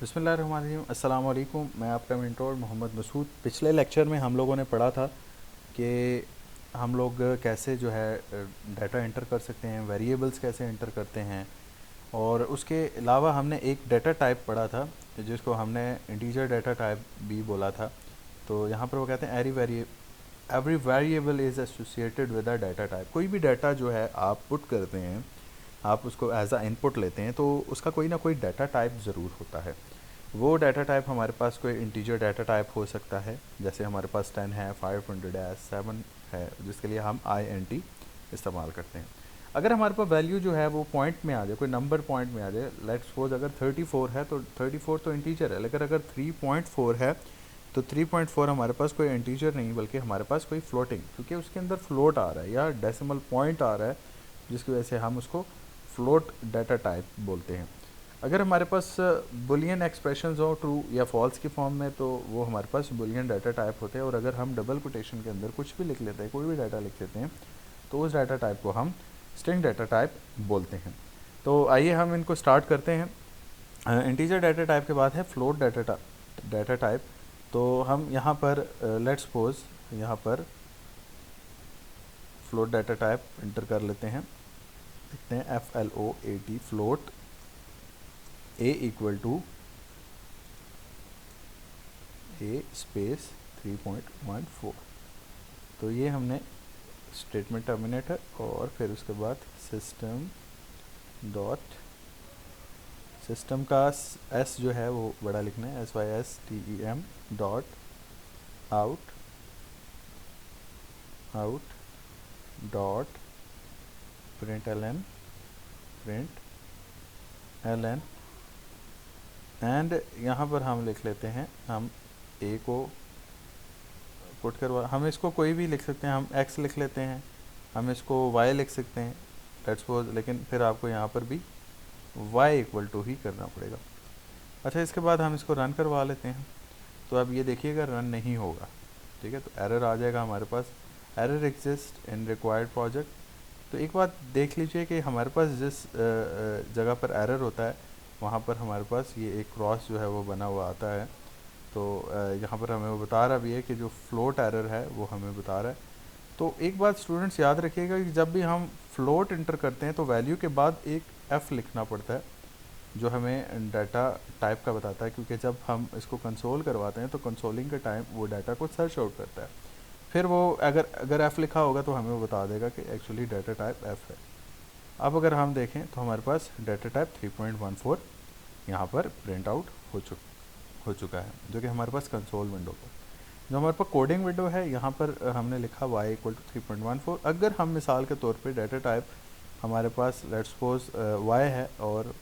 बिस्मिल्लाहिर्रहमानिर्रहीम, अस्सलाम वालेकुम। मैं आपका मेंटोर मोहम्मद मसूद। पिछले लेक्चर में हम लोगों ने पढ़ा था कि हम लोग कैसे जो है डाटा एंटर कर सकते हैं, वेरिएबल्स कैसे एंटर करते हैं, और उसके अलावा हमने एक डाटा टाइप पढ़ा था जिसको हमने इंटीजर डाटा टाइप भी बोला था। तो यहाँ पर वो कहते हैं every variable is associated with a data type. कोई भी डाटा जो है आप पुट करते हैं, आप उसको एज अ इनपुट लेते हैं, तो उसका कोई ना कोई डाटा टाइप ज़रूर होता है। वो डाटा टाइप हमारे पास कोई इंटीजर डाटा टाइप हो सकता है, जैसे हमारे पास 10 है, 500 है, 7 है, जिसके लिए हम INT इस्तेमाल करते हैं। अगर हमारे पास वैल्यू जो है वो पॉइंट में आ जाए, कोई नंबर पॉइंट में आ जाए, लेट्स सपोज अगर 34 है तो 34 तो इंटीजर है, लेकिन अगर 3.4 है तो 3.4 हमारे पास कोई इंटीजर नहीं बल्कि हमारे पास कोई फ्लोटिंग, क्योंकि उसके अंदर फ्लोट आ रहा है या डेसिमल पॉइंट आ रहा है, जिसकी वजह से हम उसको फ्लोट डाटा टाइप बोलते हैं। अगर हमारे पास बुलियन एक्सप्रेशंस हो ट्रू या फॉल्स की फॉर्म में, तो वो हमारे पास बुलियन डाटा टाइप होते हैं। और अगर हम डबल कोटेशन के अंदर कुछ भी लिख लेते हैं, कोई भी डाटा लिख लेते हैं, तो उस डाटा टाइप को हम स्ट्रिंग डाटा टाइप बोलते हैं। तो आइए हम इनको स्टार्ट करते हैं। इंटीजर डाटा टाइप के बाद है फ्लोट डाटा टाइप। तो हम यहाँ पर लेट्स सपोज यहाँ पर फ्लोट डाटा टाइप इंटर कर लेते हैं। देखते हैं FLOAT float A equal to A space 3.14। तो ये हमने स्टेटमेंट टर्मिनेटर और फिर उसके बाद सिस्टम डॉट सिस्टम का S जो है वो बड़ा लिखना है, SYSTEM dot out dot print L and यहाँ पर हम लिख लेते हैं, हम A को पुट करवा, हम इसको कोई भी लिख सकते हैं, हम X लिख लेते हैं, हम इसको Y लिख सकते हैं लेट्स सपोज, लेकिन फिर आपको यहाँ पर भी Y इक्वल टू ही करना पड़ेगा। अच्छा, इसके बाद हम इसको रन करवा लेते हैं। तो अब ये देखिएगा रन नहीं होगा, ठीक है, तो एरर आ जाएगा हमारे पास, error exist in required project. तो एक बात देख लीजिए कि हमारे पास जिस जगह पर एरर होता है वहाँ पर हमारे पास ये एक क्रॉस जो है वो बना हुआ आता है। तो यहाँ पर हमें वो बता रहा भी है कि जो फ्लोट एरर है वो हमें बता रहा है। तो एक बात स्टूडेंट्स याद रखिएगा कि जब भी हम फ्लोट इंटर करते हैं तो वैल्यू के बाद एक F लिखना पड़ता है, जो हमें डाटा टाइप का बताता है, क्योंकि जब हम इसको कंसोल करवाते हैं तो कंसोलिंग के टाइम वो डाटा को सर्च आउट करता है। फिर वो अगर F लिखा होगा तो हमें वो बता देगा कि एक्चुअली डाटा टाइप F है। अब अगर हम देखें तो हमारे पास डाटा टाइप 3.14 यहाँ पर प्रिंट आउट हो चुका है, जो कि हमारे पास कंसोल विंडो पर। जो हमारे पास कोडिंग विंडो है, यहाँ पर हमने लिखा y इक्वल टू 3.14। अगर हम मिसाल के तौर पे डाटा टाइप हमारे पास लेट्स सपोज y है और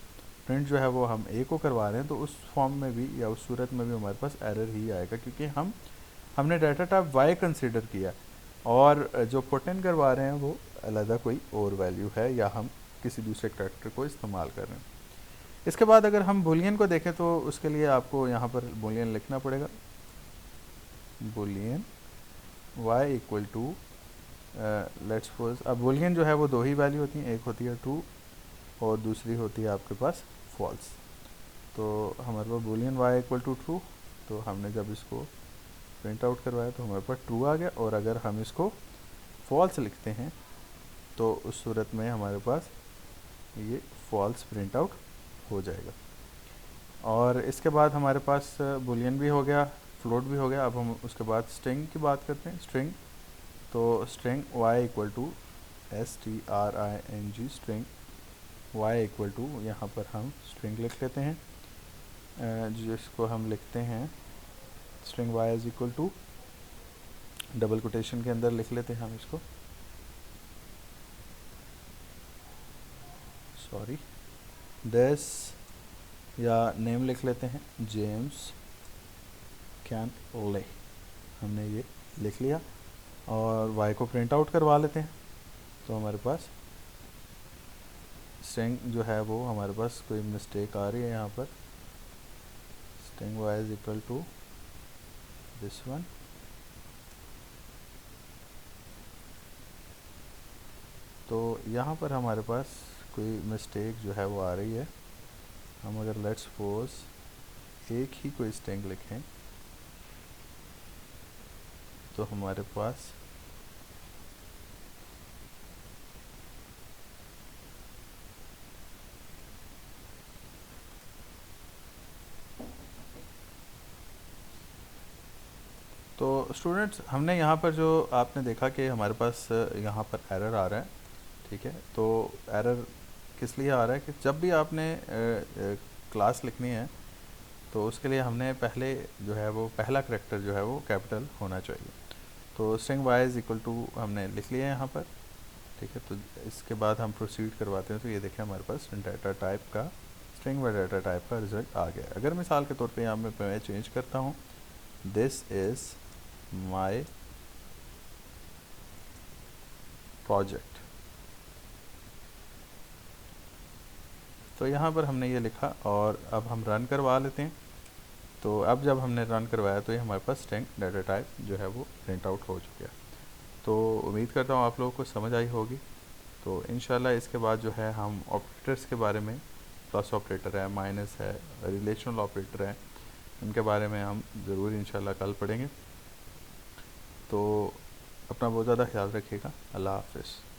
प्रिंट जो है वो हम A को करवा रहे हैं, तो उस फॉर्म में भी या उस सूरत में भी हमारे पास एरर ही आएगा, क्योंकि हमने डाटा टाइप y कंसिडर किया और जो पुट इन करवा रहे हैं वो अलग कोई और वैल्यू है, या हम किसी दूसरे कैरेक्टर को इस्तेमाल कर रहे हैं। इसके बाद अगर हम बुलियन को देखें तो उसके लिए आपको यहाँ पर बुलियन लिखना पड़ेगा, boolean y equal to let's suppose. अब बुलियन जो है वो दो ही वैल्यू होती हैं, एक होती है ट्रू और दूसरी होती है आपके पास फॉल्स। तो हमारे पास boolean y equal to true, तो हमने जब इसको प्रिंट आउट करवाया तो हमारे पास ट्रू आ गया, और अगर हम इसको फॉल्स लिखते हैं तो उस सूरत में हमारे पास ये फॉल्स प्रिंट आउट हो जाएगा। और इसके बाद हमारे पास बुलियन भी हो गया, फ्लोट भी हो गया। अब हम उसके बाद स्ट्रिंग की बात करते हैं। स्ट्रिंग, तो string y equal to STRING string y equal to, यहाँ पर हम स्ट्रिंग लिख लेते हैं, जिसको हम लिखते हैं string y is equal to, double quotation के अंदर लिख लेते हैं हम इसको, सॉरी दिस, या नेम लिख लेते हैं जेम्स कैन ले, हमने ये लिख लिया और y को प्रिंट आउट करवा लेते हैं। तो हमारे पास स्ट्रिंग जो है वो हमारे पास कोई मिस्टेक आ रही है यहाँ पर, string y is equal to this one. तो यहाँ पर हमारे पास कोई मिस्टेक जो है वो आ रही है। हम अगर लेट्स सपोज एक ही कोई स्ट्रिंग लिखें तो हमारे पास तो स्टूडेंट्स हमने यहाँ पर जो आपने देखा कि हमारे पास यहाँ पर एरर आ रहा है, ठीक है। तो एरर किस लिए आ रहा है कि जब भी आपने क्लास लिखनी है तो उसके लिए हमने पहले जो है वो पहला करैक्टर जो है वो कैपिटल होना चाहिए। तो string Y is equal to हमने लिख लिया है यहाँ पर, ठीक है। तो इसके बाद हम प्रोसीड करवाते हैं। तो ये देखें हमारे पास डाटा टाइप का स्ट्रिंग व डाटा टाइप का रिजल्ट आ गया। अगर मिसाल के तौर पे यहाँ मैं चेंज करता हूँ, दिस इज़ माई प्रोजेक्ट, तो यहाँ पर हमने ये लिखा और अब हम रन करवा लेते हैं। तो अब जब हमने रन करवाया तो ये हमारे पास स्ट्रिंग डाटा टाइप जो है वो प्रिंट आउट हो चुका है। तो उम्मीद करता हूँ आप लोगों को समझ आई होगी। तो इंशाल्लाह इसके बाद जो है हम ऑपरेटर्स के बारे में, प्लस ऑपरेटर है, माइनस है, रिलेशनल ऑपरेटर है, इनके बारे में हम ज़रूर इंशाल्लाह कल पढ़ेंगे। तो अपना बहुत ज़्यादा ख्याल रखिएगा। अल्लाह हाफ़िज़।